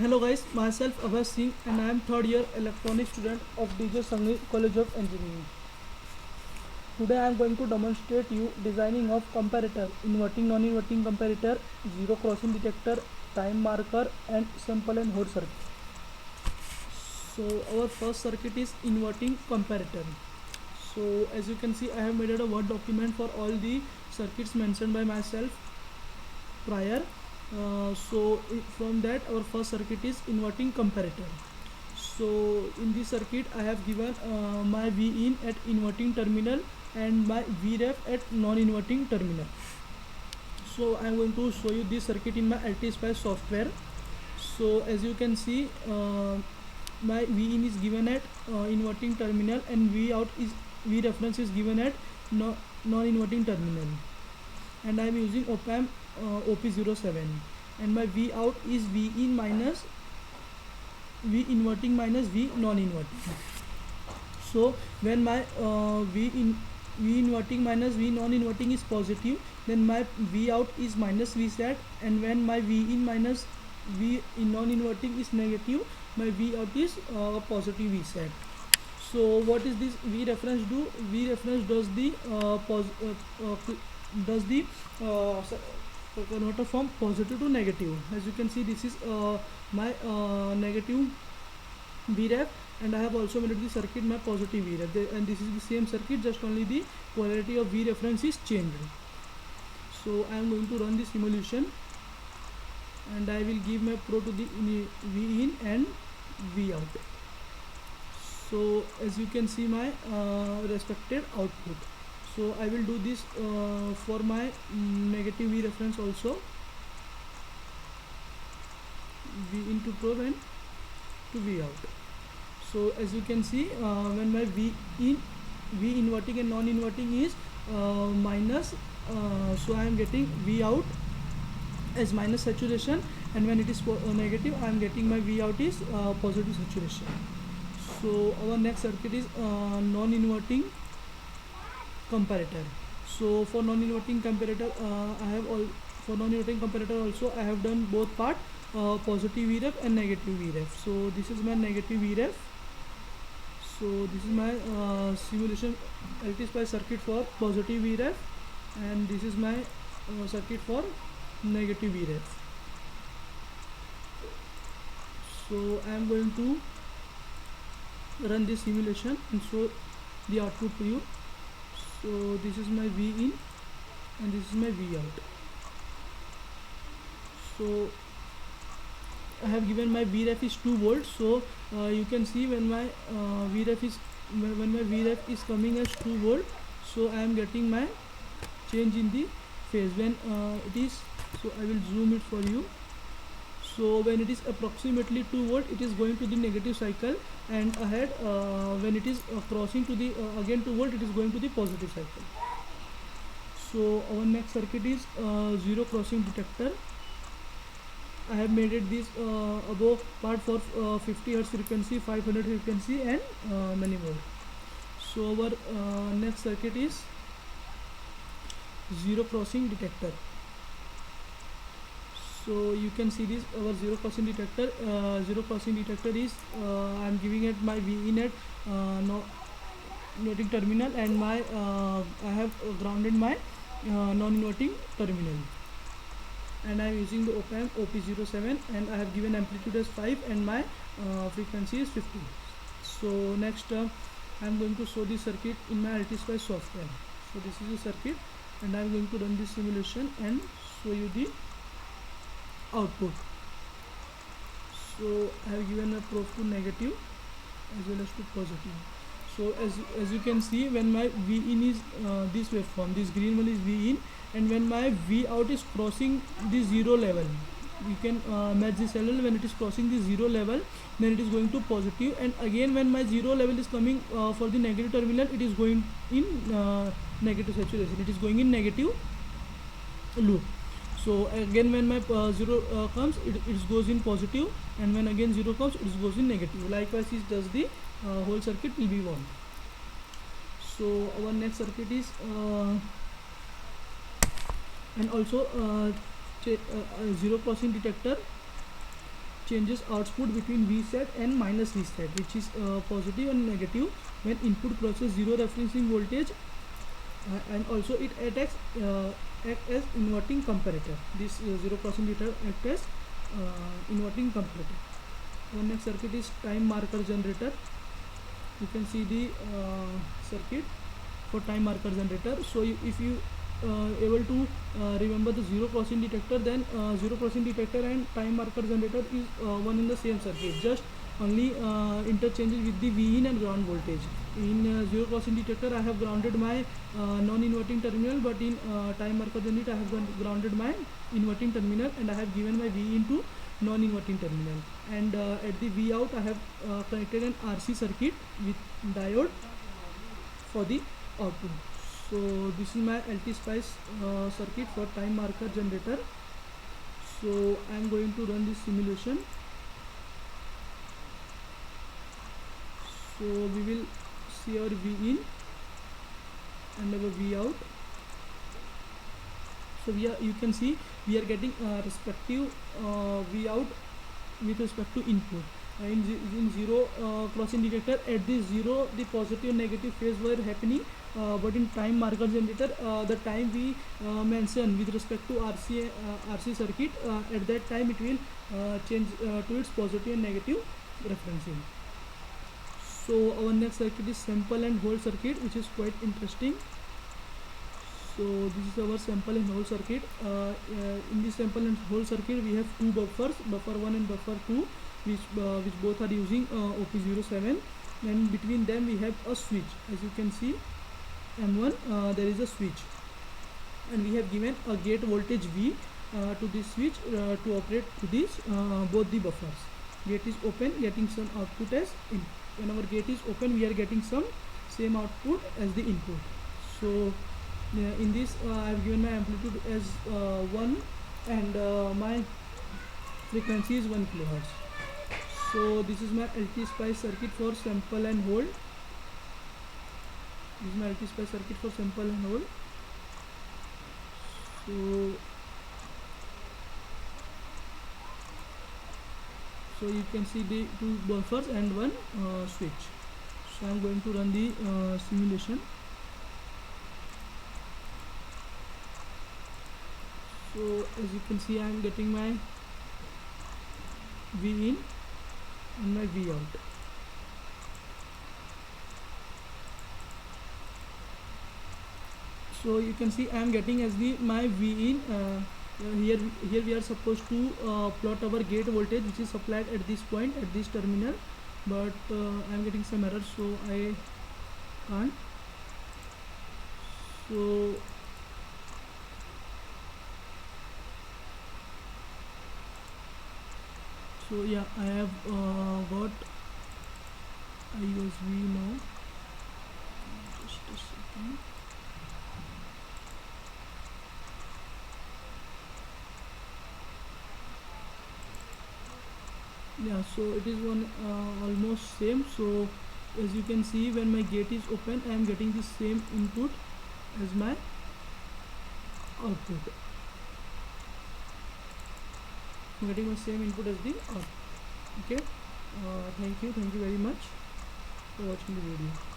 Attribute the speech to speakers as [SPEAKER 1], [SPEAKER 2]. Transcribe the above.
[SPEAKER 1] Hello guys, myself Abhay Singh and I am third year electronics student of DJ Sanghi College of Engineering. Today I am going to demonstrate you designing of comparator, inverting non-inverting comparator, zero crossing detector, time marker and sample and hold circuit. So our first circuit is inverting comparator. So as you can see I have made a Word document for all the circuits mentioned by myself prior. From that our first circuit is inverting comparator. So in this circuit I have given my V in at inverting terminal and my Vref at non-inverting terminal. So I am going to show you this circuit in my LTSpice software. So as you can see my V in is given at inverting terminal and V out is V reference is given at non-inverting terminal, and I am using op-amp OP07, and my V out is V in minus V inverting minus V non-inverting. So when my V inverting minus V non-inverting is positive, then my V out is minus V set, and when my V in minus V in non-inverting is negative, my V out is positive V set. So what is this V reference do? V reference does the converter from positive to negative. As you can see, this is my negative Vref, and I have also made the circuit my positive Vref, and this is the same circuit, just only the polarity of V reference is changed. So I am going to run the simulation, and I will give my pro to the V in and V out. So as you can see my respected output. So I will do this for my negative V reference also, V into probe and to V out. So as you can see when my V inverting and non-inverting is minus, so I am getting V out as minus saturation, and when it is negative I am getting my V out is positive saturation. So our next circuit is non-inverting comparator. So for non-inverting comparator for non-inverting comparator also I have done both part, positive Vref and negative Vref. So this is my negative Vref. So this is my simulation LTSpice circuit for positive Vref, and this is my circuit for negative Vref. So I am going to run this simulation and show the output to you. So this is my V in and this is my V out. So I have given my Vref is 2 volts. So you can see when my Vref is coming as 2 volt, so I am getting my change in the phase when it is. So I will zoom it for you. So when it is approximately 2 volt, it is going to the negative cycle, and ahead when it is crossing to the again 2 volt, it is going to the positive cycle. So our next circuit is zero crossing detector. I have made it this above part for 50 Hz frequency, 500 frequency and many more. So our next circuit is zero crossing detector. So you can see this our zero crossing detector. Zero crossing detector is I am giving it my V in at inverting terminal, and my I have grounded my non-inverting terminal, and I am using the op-amp OP07, and I have given amplitude as 5 and my frequency is 50. So next I am going to show this circuit in my LTSpice software. So this is the circuit, and I am going to run this simulation and show you the output. So I have given a probe to negative as well as to positive. So as you can see, when my V in is this waveform, this green one is V in, and when my V out is crossing the zero level, you can match this level. When it is crossing the zero level, then it is going to positive, and again when my zero level is coming for the negative terminal, it is going in negative saturation, it is going in negative loop. So again when my zero comes, it goes in positive, and when again zero comes, it goes in negative. Likewise it does the whole circuit will be 1. So our next circuit is and also zero crossing detector. changes output between VSET and minus VSET, which is positive and negative when input crosses zero referencing voltage, and also it act as inverting comparator. This zero crossing detector act as inverting comparator. Our next circuit is time marker generator. You can see the circuit for time marker generator. So if you able to remember the zero crossing detector, then zero crossing detector and time marker generator is one in the same circuit, just only interchanges with the V in and ground voltage. In zero crossing detector I have grounded my non-inverting terminal, but in time marker generator I have grounded my inverting terminal, and I have given my V into non-inverting terminal, and at the V out I have connected an RC circuit with diode for the output. So this is my LT Spice circuit for time marker generator. So I am going to run this simulation. So we will see our V in and our V out. So you can see we are getting respective V out with respect to input. In zero crossing detector, at this zero the positive and negative phase were happening, but in time marker generator the time we mention with respect to RC circuit, at that time it will change to its positive and negative referencing. So our next circuit is sample and hold circuit, which is quite interesting. So this is our sample and hold circuit. In this sample and hold circuit we have two buffers, buffer 1 and buffer 2, which both are using OP07, and between them we have a switch. As you can see, M1 there is a switch, and we have given a gate voltage V to this switch to operate to these both the buffers. Gate is open, getting some output as in. When our gate is open, we are getting some same output as the input. So in this I have given my amplitude as 1, and my frequency is 1 kHz. So this is my LT Spice circuit for sample and hold. This is my LT Spice circuit for sample and hold. So you can see the two buffers and one switch. So I am going to run the simulation. So as you can see, I am getting my V in and my V out. So you can see I am getting as my V in. Here we are supposed to plot our gate voltage, which is supplied at this point, at this terminal, but I am getting some errors, so I can't. So yeah, I have got ISV now. Just a second. Yeah, so it is one almost same. So as you can see, when my gate is open, I am getting the same input as my output. I'm getting my same input as the output. Okay, thank you very much for watching the video.